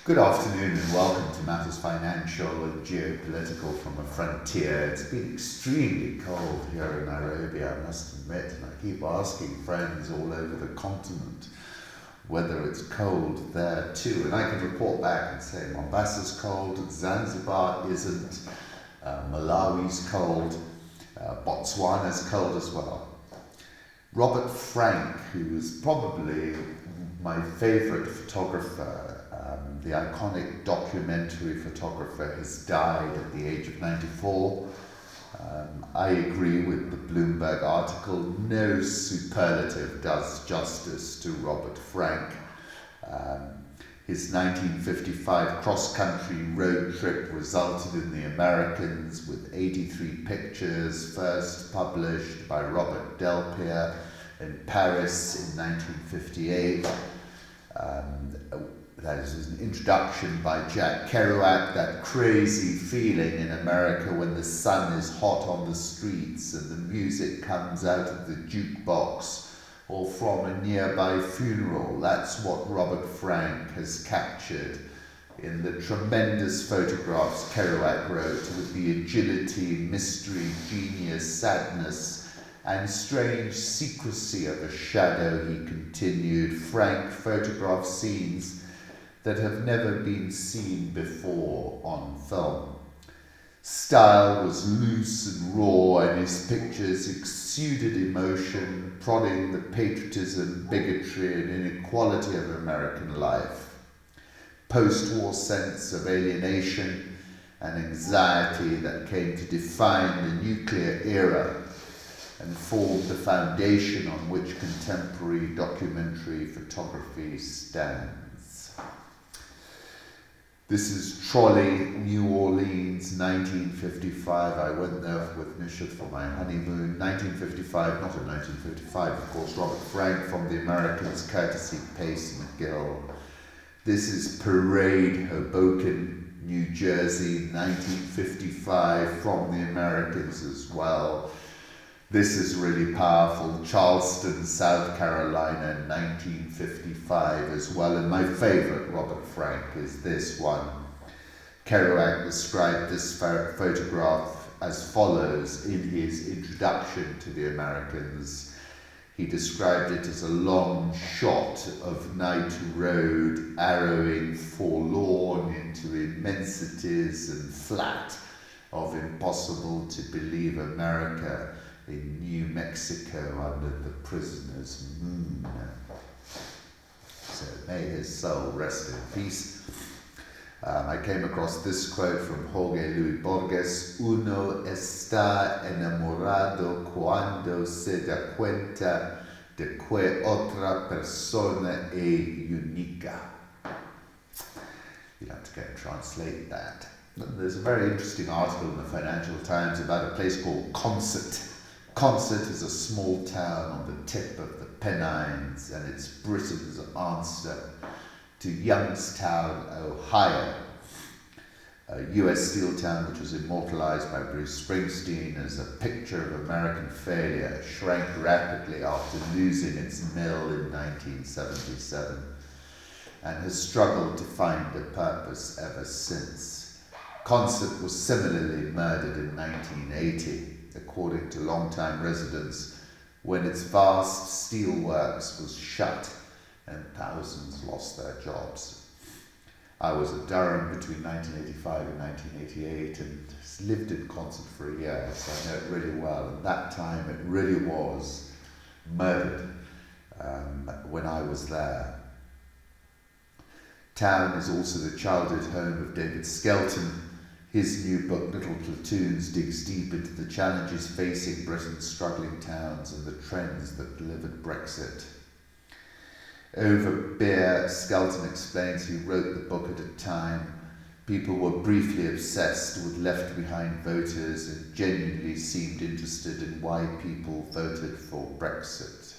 Good afternoon and welcome to Matters Financial and Geopolitical from a Frontier. It's been extremely cold here in Nairobi, I must admit, and I keep asking friends all over the continent whether it's cold there too. And I can report back and say Mombasa's cold, Zanzibar isn't, Malawi's cold, Botswana's cold as well. Robert Frank, who is probably my favorite photographer, the iconic documentary photographer, has died at the age of 94. I agree with the Bloomberg article. No superlative does justice to Robert Frank. His 1955 cross-country road trip resulted in the Americans with 83 pictures, first published by Robert Delpierre in Paris in 1958. That is an introduction by Jack Kerouac, that crazy feeling in America when the sun is hot on the streets and the music comes out of the jukebox or from a nearby funeral. That's what Robert Frank has captured in the tremendous photographs Kerouac wrote, with the agility, mystery, genius, sadness, and strange secrecy of a shadow. He continued. Frank photographed scenes that have never been seen before on film. Style was loose and raw, and his pictures exuded emotion, prodding the patriotism, bigotry, and inequality of American life. Post-war sense of alienation and anxiety that came to define the nuclear era and formed the foundation on which contemporary documentary photography stands. This is Trolley, New Orleans, 1955. I went there with Nisha for my honeymoon. 1955, not in 1955, of course, Robert Frank from the Americans, courtesy Pace McGill. This is Parade, Hoboken, New Jersey, 1955, from the Americans as well. This is really powerful. Charleston, South Carolina, 1955 as well. And my favorite Robert Frank is this one. Kerouac described this photograph as follows in his introduction to the Americans. He described it as a long shot of night road, arrowing forlorn into immensities and flat of impossible to believe America in New Mexico under the prisoner's moon. So may his soul rest in peace. I came across this quote from Jorge Borges: "Uno está enamorado cuando se da cuenta de que otra persona es única." You'll have to go and translate that. There's a very interesting article in the Financial Times about a place called Consett. Consett is a small town on the tip of the Pennines, and it's Britain's answer to Youngstown, Ohio, a US steel town which was immortalized by Bruce Springsteen as a picture of American failure, shrank rapidly after losing its mill in 1977, and has struggled to find a purpose ever since. Consett was similarly murdered in 1980. According to long-time residents, when its vast steelworks was shut and thousands lost their jobs. I was at Durham between 1985 and 1988 and lived in Consett for a year, so I know it really well. And that time it really was murdered when I was there. Town is also the childhood home of David Skelton. His new book, Little Platoons, digs deep into the challenges facing Britain's struggling towns and the trends that delivered Brexit. Over beer, Skelton explains he wrote the book at a time people were briefly obsessed with left-behind voters and genuinely seemed interested in why people voted for Brexit.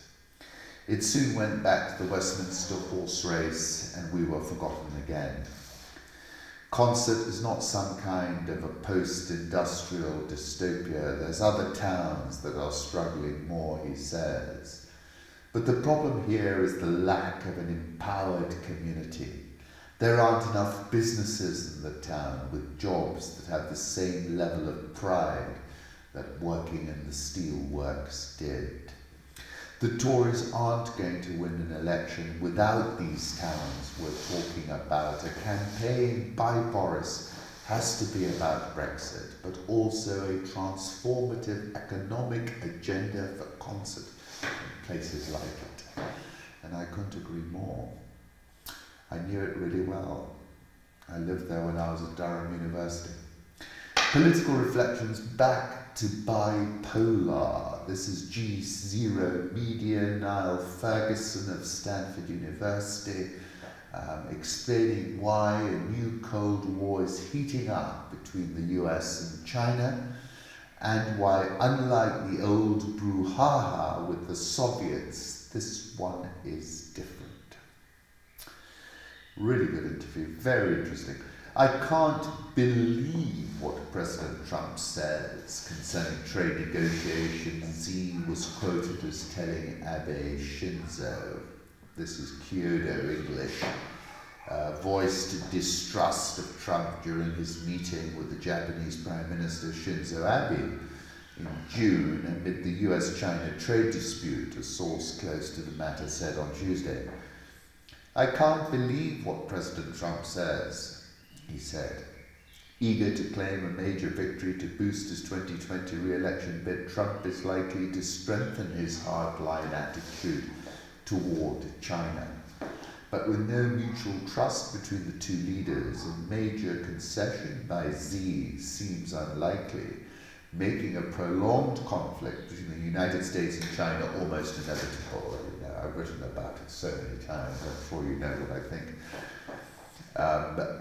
It soon went back to the Westminster horse race, and we were forgotten again. Consett is not some kind of a post-industrial dystopia. There's other towns that are struggling more, he says. But the problem here is the lack of an empowered community, There aren't enough businesses in the town with jobs that have the same level of pride that working in the steel works did. The Tories aren't going to win an election without these towns we're talking about. A campaign by Boris has to be about Brexit, but also a transformative economic agenda for Consett in places like it. And I couldn't agree more. I knew it really well. I lived there when I was at Durham University. Political reflections back to bipolar. This is G0 Media, Niall Ferguson of Stanford University, explaining why a new Cold War is heating up between the US and China, and why, unlike the old brouhaha with the Soviets, this one is different. Really good interview, very interesting. I can't believe what President Trump says concerning trade negotiations. Xi was quoted as telling Abe Shinzo, this is Kyoto English, voiced distrust of Trump during his meeting with the Japanese Prime Minister Shinzo Abe in June amid the US-China trade dispute, a source close to the matter said on Tuesday. I can't believe what President Trump says, he said. Eager to claim a major victory to boost his 2020 re-election bid, Trump is likely to strengthen his hardline attitude toward China. But with no mutual trust between the two leaders, a major concession by Xi seems unlikely, making a prolonged conflict between the United States and China almost inevitable. I've written about it so many times, I'm sure you know what I think.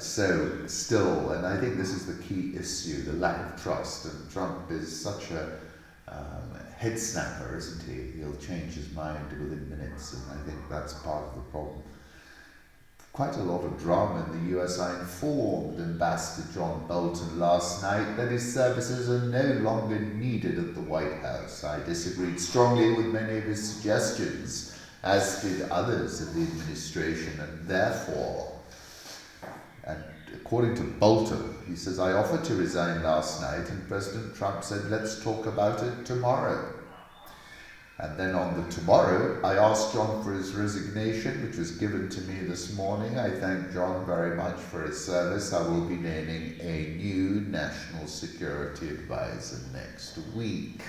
So still, and I think this is the key issue, the lack of trust, and Trump is such a head snapper, isn't he? He'll change his mind within minutes, and I think that's part of the problem. Quite a lot of drama in the US. I informed Ambassador John Bolton last night that his services are no longer needed at the White House. I disagreed strongly with many of his suggestions, as did others in the administration, and therefore, and according to Bolton, he says, I offered to resign last night and President Trump said, let's talk about it tomorrow. And then on the tomorrow, I asked John for his resignation, which was given to me this morning. I thank John very much for his service. I will be naming a new national security advisor next week.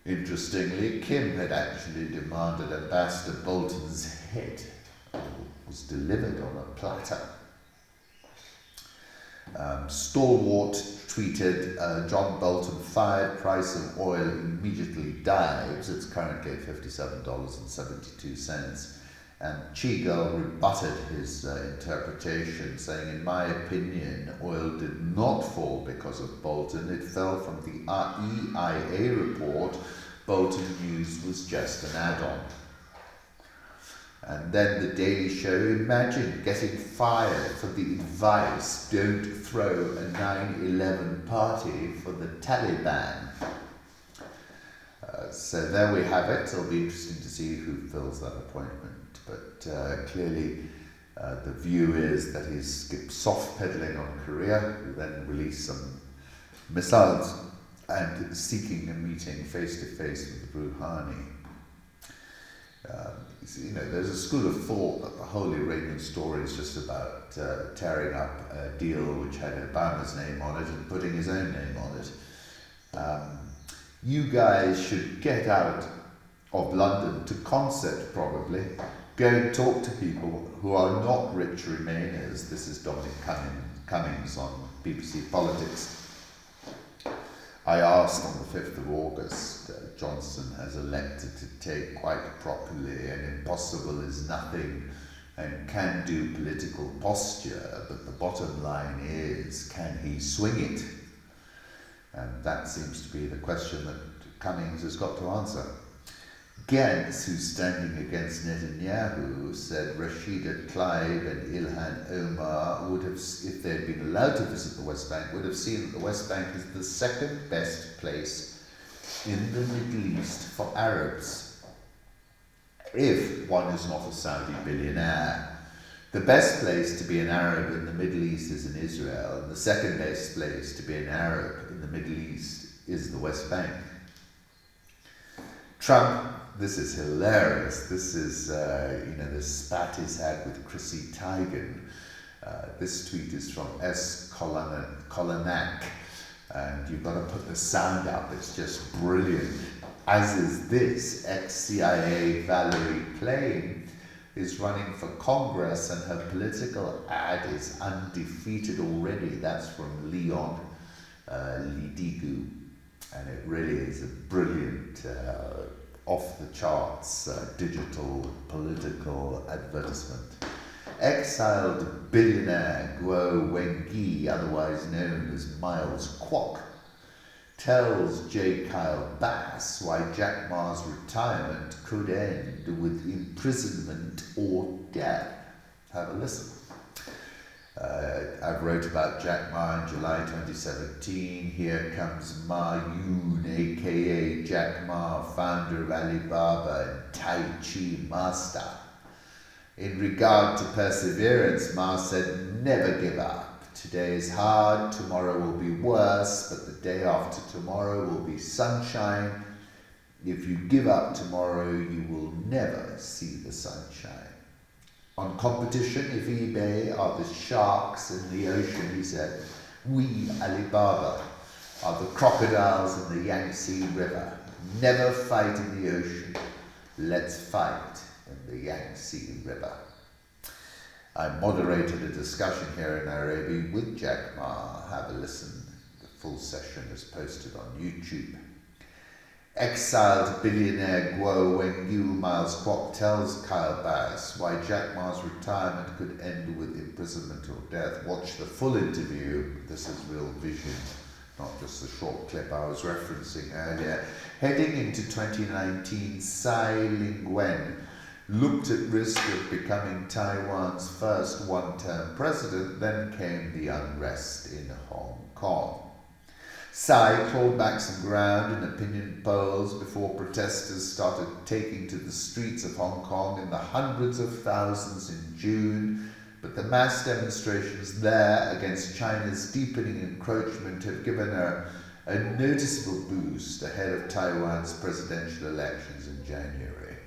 Interestingly, Kim had actually demanded Ambassador Bolton's head. Was delivered on a platter. Stalwart tweeted, John Bolton fired, price of oil immediately dives. It's currently at $57.72. And Chigel rebutted his interpretation, saying, in my opinion, oil did not fall because of Bolton. It fell from the EIA report. Bolton News was just an add-on. And then the Daily Show, imagine getting fired for the advice, don't throw a 9/11 party for the Taliban. So there we have it. It'll be interesting to see who fills that appointment. But clearly the view is that he's soft pedaling on Korea, then release some missiles and seeking a meeting face-to-face with Rouhani. There's a school of thought that the whole Iranian story is just about tearing up a deal which had Obama's name on it and putting his own name on it. You guys should get out of London to Consett, probably. Go and talk to people who are not rich Remainers. This is Dominic Cummings on BBC Politics. I asked on the 5th of August, Johnson has elected to take quite properly an impossible is nothing and can-do political posture, but the bottom line is, can he swing it? And that seems to be the question that Cummings has got to answer. Gantz, who's standing against Netanyahu, said Rashida Tlaib and Ilhan Omar would have, if they'd been allowed to visit the West Bank, would have seen that the West Bank is the second best place in the Middle East for Arabs. If one is not a Saudi billionaire, The best place to be an Arab in the Middle East is in Israel, and the second best place to be an Arab in the Middle East is the West Bank. Trump, this is hilarious. This is, the spat he's had with Chrissy Teigen. This tweet is from S. Kolonak, and you've got to put the sound up. It's just brilliant. As is this, ex-CIA Valerie Plame is running for Congress, and her political ad is undefeated already. That's from Leon Lidigu, and it really is a brilliant, off-the-charts digital political advertisement. Exiled billionaire Guo Wengui, otherwise known as Miles Kwok, tells J. Kyle Bass why Jack Ma's retirement could end with imprisonment or death. Have a listen. I wrote about Jack Ma in July 2017. Here comes Ma Yun, aka Jack Ma, founder of Alibaba and Tai Chi master. In regard to perseverance, Ma said, never give up. Today is hard, tomorrow will be worse, but the day after tomorrow will be sunshine. If you give up tomorrow, you will never see the sunshine. On competition, if eBay are the sharks in the ocean, he said, we, Alibaba, are the crocodiles in the Yangtze River. Never fight in the ocean. Let's fight in the Yangtze River. I moderated a discussion here in Nairobi with Jack Ma. Have a listen. The full session is posted on YouTube. Exiled billionaire Guo Wengui Miles Kwok tells Kyle Bass why Jack Ma's retirement could end with imprisonment or death. Watch the full interview. This is real vision, not just the short clip I was referencing earlier. Heading into 2019, Tsai Ing-wen looked at risk of becoming Taiwan's first one-term president. Then came the unrest in Hong Kong. Tsai clawed back some ground in opinion polls before protesters started taking to the streets of Hong Kong in the hundreds of thousands in June, but the mass demonstrations there against China's deepening encroachment have given her a noticeable boost ahead of Taiwan's presidential elections in January.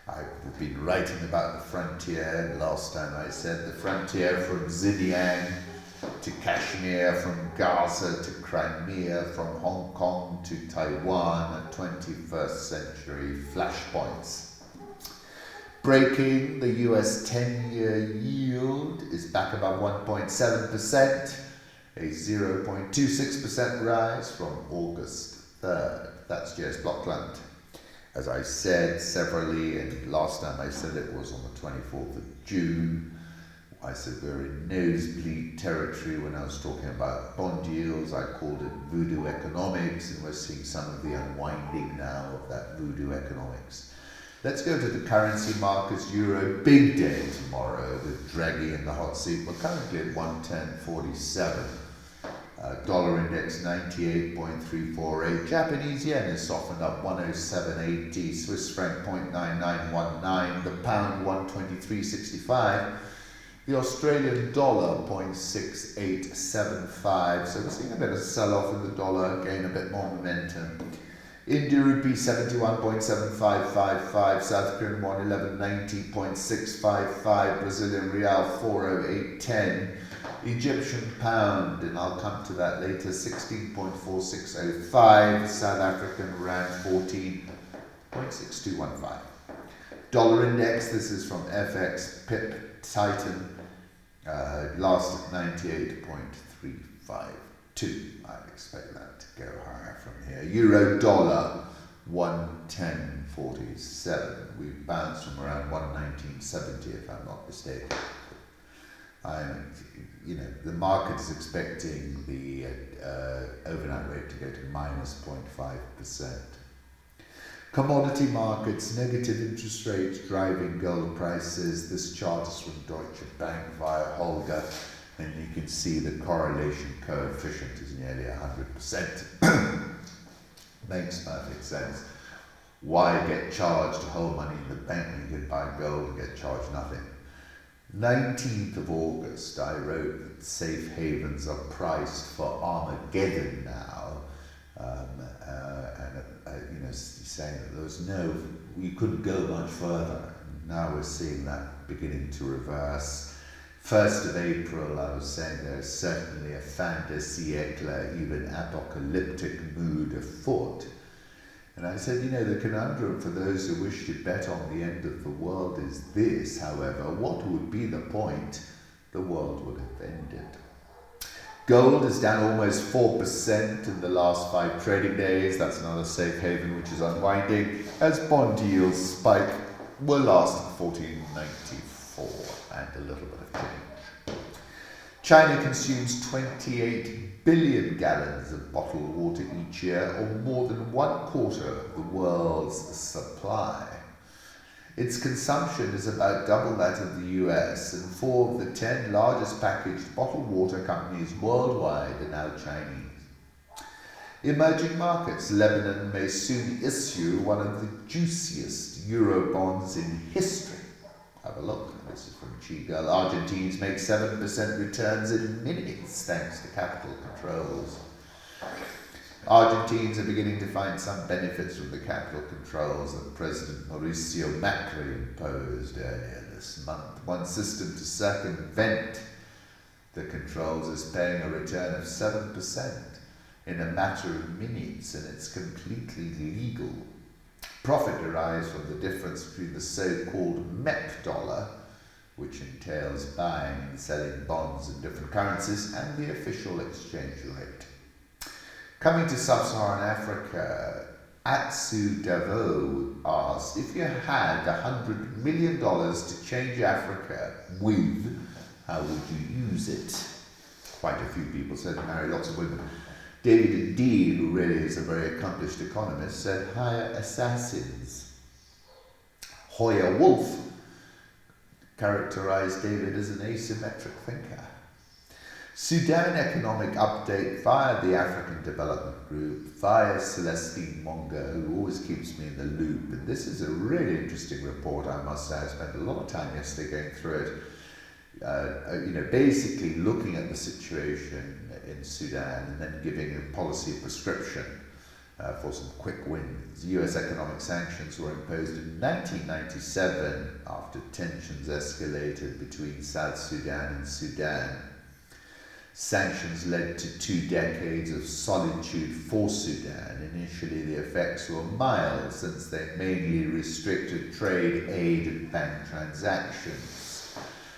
I've been writing about the frontier, and last time I said the frontier from Xinjiang to Kashmir, from Gaza to Crimea, from Hong Kong to Taiwan, at 21st century flashpoints. Breaking, the US 10-year yield is back above 1.7%, a 0.26% rise from August 3rd. That's JS Blockland. As I said severally, and last time I said it was on the 24th of June, I said we're in nosebleed territory when I was talking about bond yields. I called it voodoo economics, and we're seeing some of the unwinding now of that voodoo economics. Let's go to the currency markets. Euro, big day tomorrow with Draghi in the hot seat. We're currently at 110.47. Dollar index 98.348. Japanese yen is softened up 107.80. Swiss franc 0.9919. The pound 123.65. The Australian dollar 0.6875. So we're seeing a bit of sell-off in the dollar, gain a bit more momentum. India rupee 71.7555. South Korean won 1190.655. Brazilian real 40810. Egyptian pound, and I'll come to that later, 16.4605. South African rand 14.6215. Dollar index, this is from FX Pip Titan, last at 98.352. I expect that to go higher from here. Euro dollar 110.47. We've bounced from around 119.70 if I'm not mistaken. The market is expecting the overnight rate to go to minus 0.5%. Commodity markets, negative interest rates driving gold prices. This chart is from Deutsche Bank via Holger, and you can see the correlation coefficient is nearly 100%. Makes perfect sense. Why get charged to hold money in the bank when you can buy gold and get charged nothing? 19th of August, I wrote that safe havens are priced for Armageddon now, saying that there was you couldn't go much further. Now we're seeing that beginning to reverse. 1st of April, I was saying there's certainly a fin de siècle, even apocalyptic mood afoot. And I said, the conundrum for those who wish to bet on the end of the world is this, however, what would be the point? The world would have ended. Gold is down almost 4% in the last 5 trading days. That's another safe haven which is unwinding, as bond yields spike were last at 1494 and a little bit of change. China consumes 28 billion gallons of bottled water each year, or more than 1/4 of the world's supply. Its consumption is about double that of the US, and 4 of the 10 largest packaged bottled water companies worldwide are now Chinese. Emerging markets, Lebanon may soon issue one of the juiciest Eurobonds in history. Have a look. This is from Chigirl. Argentines make 7% returns in minutes thanks to capital controls. Argentines are beginning to find some benefits from the capital controls that President Mauricio Macri imposed earlier this month. One system to circumvent the controls is paying a return of 7% in a matter of minutes, and it's completely legal. Profit derives from the difference between the so-called MEP dollar, which entails buying and selling bonds in different currencies, and the official exchange rate. Coming to sub-Saharan Africa, Atsu Davo asked, if you had $100 million to change Africa with, how would you use it? Quite a few people said marry lots of women. David D, who really is a very accomplished economist, said hire assassins. Hoya Wolf characterized David as an asymmetric thinker. Sudan economic update via the African Development Group, via Celestine Monga, who always keeps me in the loop. And this is a really interesting report, I must say. I spent a lot of time yesterday going through it. Basically looking at the situation in Sudan and then giving a policy prescription for some quick wins. US economic sanctions were imposed in 1997 after tensions escalated between South Sudan and Sudan. Sanctions led to 2 decades of solitude for Sudan. Initially, the effects were mild since they mainly restricted trade, aid, and bank transactions.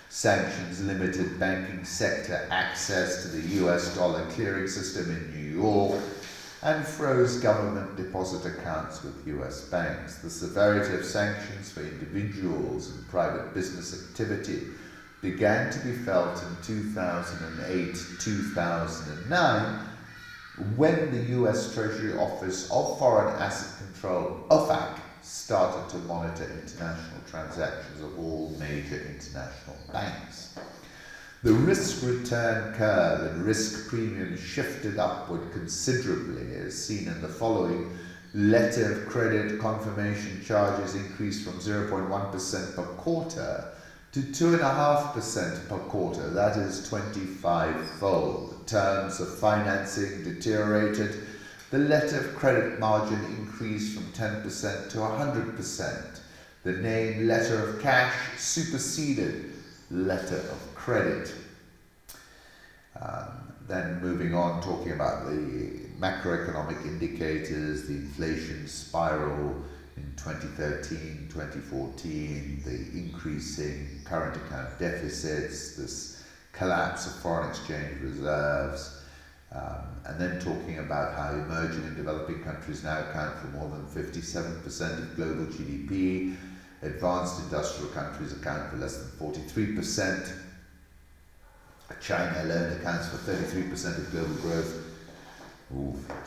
Sanctions limited banking sector access to the US dollar clearing system in New York and froze government deposit accounts with US banks. The severity of sanctions for individuals and private business activity began to be felt in 2008-2009 when the US Treasury Office of Foreign Asset Control, OFAC, started to monitor international transactions of all major international banks. The risk-return curve and risk premium shifted upward considerably, as seen in the following. Letter of credit confirmation charges increased from 0.1% per quarter to 2.5% per quarter, that is 25-fold. Terms of financing deteriorated. The letter of credit margin increased from 10% to 100%. The name letter of cash superseded letter of credit. Then moving on, talking about the macroeconomic indicators, the inflation spiral in 2013, 2014, the increasing current account deficits, this collapse of foreign exchange reserves, and then talking about how emerging and developing countries now account for more than 57% of global GDP, advanced industrial countries account for less than 43%, China alone accounts for 33% of global growth,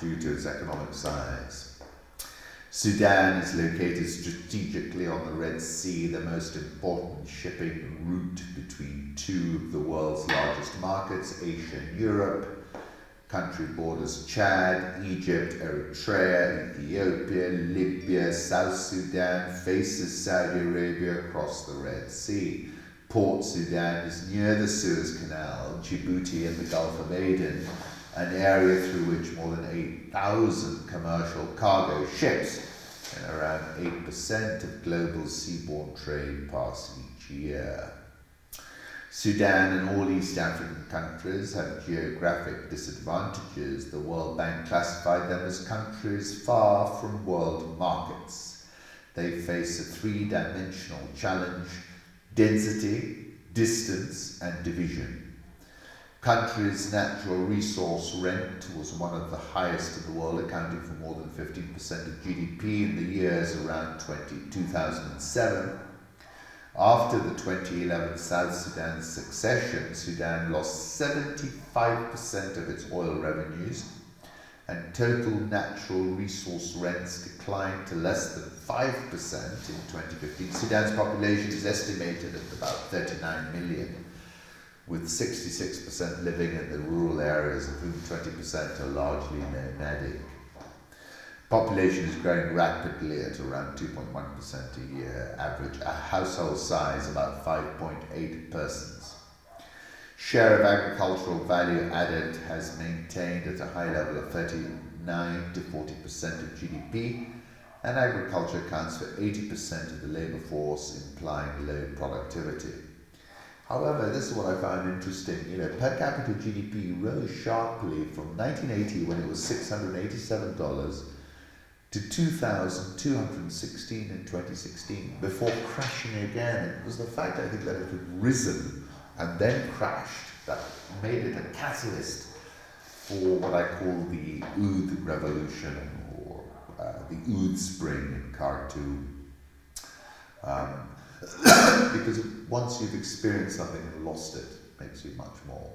due to its economic size. Sudan is located strategically on the Red Sea, the most important shipping route between 2 of the world's largest markets, Asia and Europe. Country borders Chad, Egypt, Eritrea, Ethiopia, Libya, South Sudan, faces Saudi Arabia across the Red Sea. Port Sudan is near the Suez Canal, Djibouti and the Gulf of Aden, an area through which more than 8,000 commercial cargo ships and around 8% of global seaborne trade pass each year. Sudan and all East African countries have geographic disadvantages. The World Bank classified them as countries far from world markets. They face a three-dimensional challenge: density, distance, and division. Country's natural resource rent was one of the highest in the world, accounting for more than 15% of GDP in the years around 2007. After the 2011 South Sudan succession, Sudan lost 75% of its oil revenues, and total natural resource rents declined to less than 5% in 2015. Sudan's population is estimated at about 39 million, with 66% living in the rural areas, of whom 20% are largely nomadic. Population is growing rapidly at around 2.1% a year, average household size about 5.8 persons. Share of agricultural value added has maintained at a high level of 39 to 40% of GDP, and agriculture accounts for 80% of the labour force, implying low productivity. However, this is what I found interesting. Per capita GDP rose sharply from 1980, when it was $687, to 2,216 in 2016, before crashing again. It was the fact, I think, that it had risen and then crashed that made it a catalyst for what I call the Oud revolution, or the Oud spring in Khartoum. Because once you've experienced something and lost it, it makes you much more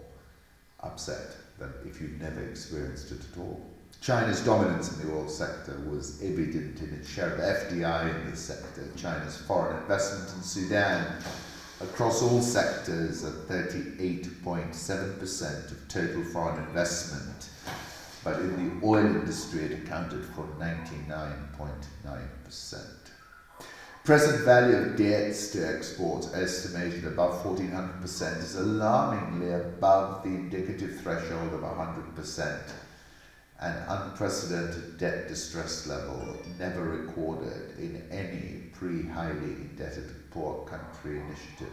upset than if you've never experienced it at all. China's dominance in the oil sector was evident in its share of FDI in the sector. China's foreign investment in Sudan across all sectors at 38.7% of total foreign investment, but in the oil industry it accounted for 99.9%. Present value of debts to exports, estimated above 1,400%, is alarmingly above the indicative threshold of 100%, an unprecedented debt distress level never recorded in any pre-highly indebted poor country initiative.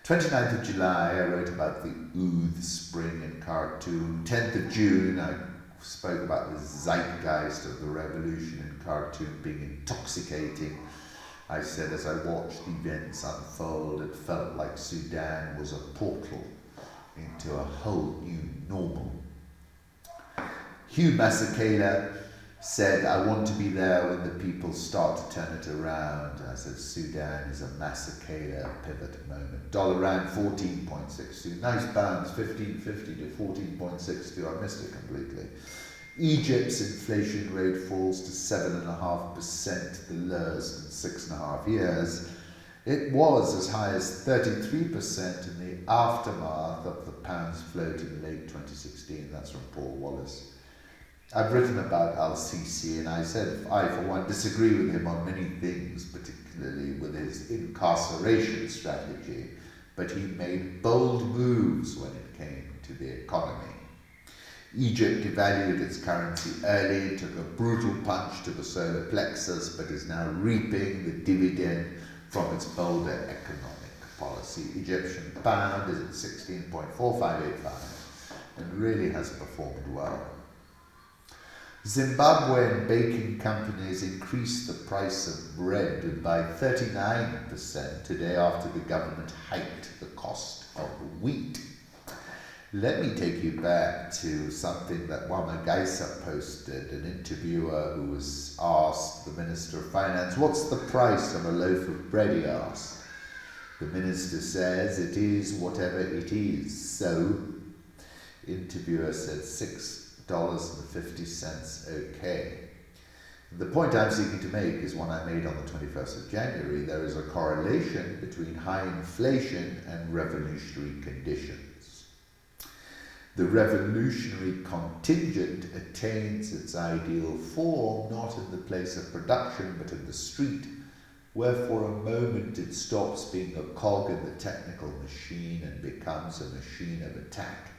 29th of July, I wrote about the Oud spring in Khartoum. 10th of June, I spoke about the zeitgeist of the revolution in Khartoum being intoxicating. I said, as I watched events unfold, it felt like Sudan was a portal into a whole new normal. Hugh Masekela said, I want to be there when the people start to turn it around. I said, Sudan is a Masekela pivot moment. Dollar rand 14.62. Nice bounce, 15.50 to 14.62. I missed it completely. Egypt's inflation rate falls to 7.5%, the lowest in 6.5 years. It was as high as 33% in the aftermath of the pound's float in late 2016. That's from Paul Wallace. I've written about Al-Sisi, and I said I, for one, disagree with him on many things, particularly with his incarceration strategy, but he made bold moves when it came to the economy. Egypt devalued its currency early, took a brutal punch to the solar plexus, but is now reaping the dividend from its bolder economic policy. Egyptian pound is at 16.4585 and really has performed well. Zimbabwean baking companies increased the price of bread by 39% today after the government hiked the cost of wheat. Let me take you back to something that Gaza posted. An interviewer who was asked, the Minister of Finance, what's the price of a loaf of bread, he asked. The minister says, it is whatever it is. So, interviewer said $6.50, okay. The point I'm seeking to make is one I made on the 21st of January. There is a correlation between high inflation and revolutionary conditions. The revolutionary contingent attains its ideal form not in the place of production but in the street, where for a moment it stops being a cog in the technical machine and becomes a machine of attack.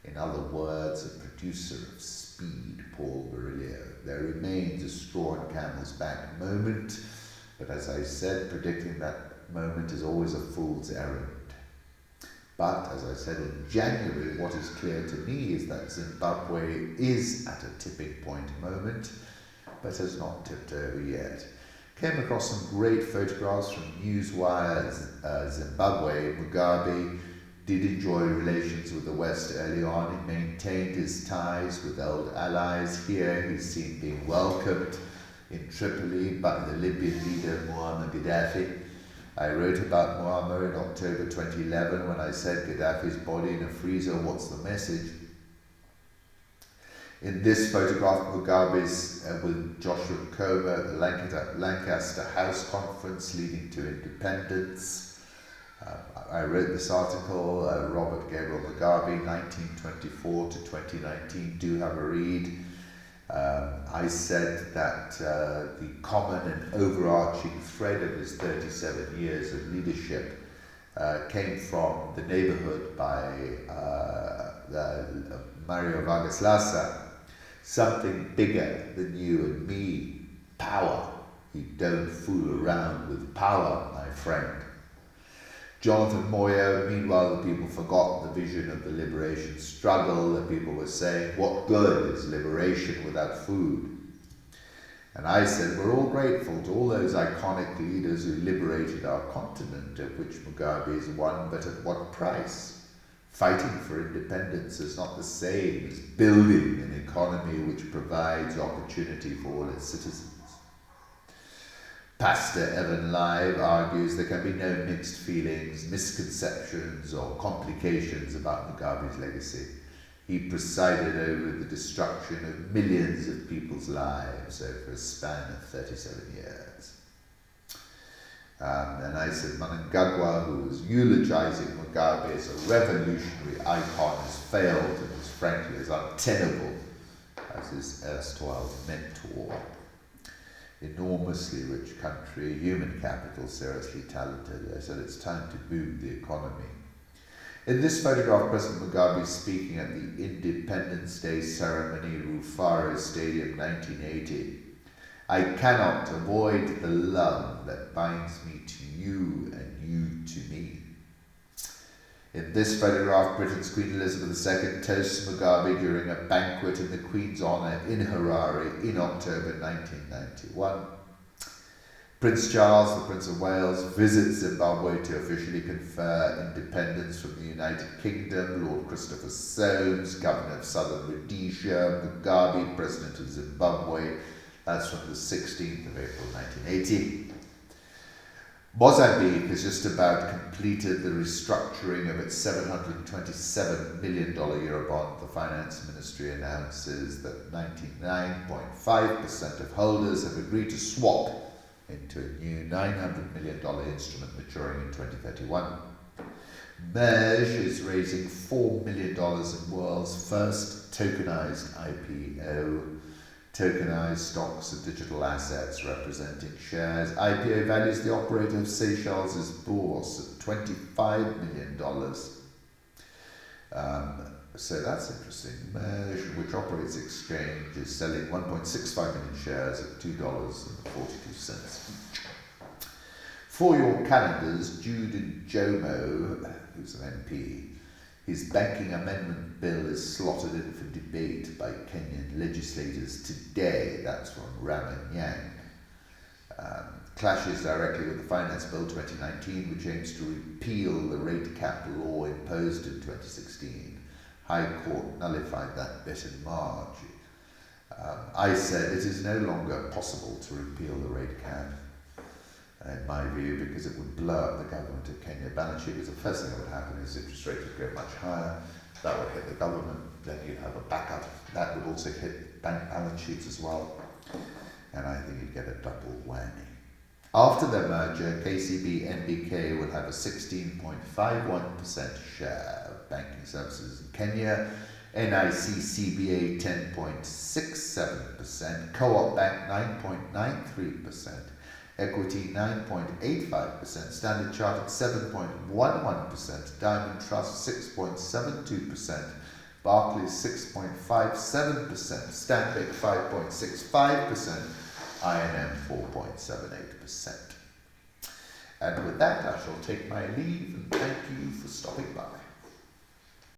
In other words, a producer of speed, Paul Virilio. There remains a straw and camel's back moment, but as I said, predicting that moment is always a fool's errand. But, as I said in January, what is clear to me is that Zimbabwe is at a tipping point moment, but has not tipped over yet. Came across some great photographs from Newswire. Zimbabwe. Mugabe did enjoy relations with the West early on. He maintained his ties with old allies. Here he's seen being welcomed in Tripoli by the Libyan leader Muammar Gaddafi. I wrote about Muammar in October 2011 when I said Gaddafi's body in a freezer, what's the message? In this photograph, Mugabe's with Joshua Comer at the Lancaster House Conference leading to independence. I wrote this article, Robert Gabriel Mugabe, 1924 to 2019, do have a read. I said that the common and overarching thread of his 37 years of leadership came from the neighborhood by Mario Vargas Llosa. Something bigger than you and me, power. You don't fool around with power, my friend. Jonathan Moyo, meanwhile, the people forgot the vision of the liberation struggle. The people were saying, what good is liberation without food? And I said, we're all grateful to all those iconic leaders who liberated our continent, of which Mugabe is one, but at what price? Fighting for independence is not the same as building an economy which provides opportunity for all its citizens. Pastor Evan Live argues there can be no mixed feelings, misconceptions or complications about Mugabe's legacy. He presided over the destruction of millions of people's lives over a span of 37 years. And I said Mnangagwa, who was eulogizing Mugabe as a revolutionary icon, has failed and is frankly as untenable as his erstwhile mentor. Enormously rich country, human capital, seriously talented. I said it's time to boom the economy. In this photograph, President Mugabe is speaking at the Independence Day ceremony, Rufaro Stadium, 1980. I cannot avoid the love that binds me to you and you to me. In this photograph, Britain's Queen Elizabeth II toasts Mugabe during a banquet in the Queen's honour in Harare in October 1991. Prince Charles, the Prince of Wales, visits Zimbabwe to officially confer independence from the United Kingdom. Lord Christopher Soames, Governor of Southern Rhodesia. Mugabe, President of Zimbabwe. That's from the 16th of April 1980. Mozambique has just about completed the restructuring of its $727 million Eurobond. The Finance Ministry announces that 99.5% of holders have agreed to swap into a new $900 million instrument maturing in 2031. MERJ is raising $4 million in world's first tokenized IPO. Tokenized stocks of digital assets representing shares. IPO values the operator of Seychelles' Boris at $25 million. So that's interesting. MERJ, which operates exchange, is selling 1.65 million shares at $2.42 each. For your calendars, Jude Njomo, who's an MP, his banking amendment bill is slotted in for debate by Kenyan legislators today. That's from Ramanyang. Clashes directly with the Finance Bill 2019, which aims to repeal the rate cap law imposed in 2016. High Court nullified that bit in March. I said it is no longer possible to repeal the rate cap, in my view, because it would blow up the government of Kenya balance sheet. Because the first thing that would happen is interest rates would go much higher. That would hit the government. Then you'd have a backup. That would also hit bank balance sheets as well. And I think you'd get a double whammy. After their merger, KCB NBK would have a 16.51% share of banking services in Kenya, NIC CBA 10.67%, Co-op Bank 9.93%, Equity 9.85%, Standard Chartered 7.11%, Diamond Trust 6.72%, Barclays 6.57%, Stanbic 5.65%, INM 4.78%. And with that, I shall take my leave and thank you for stopping by.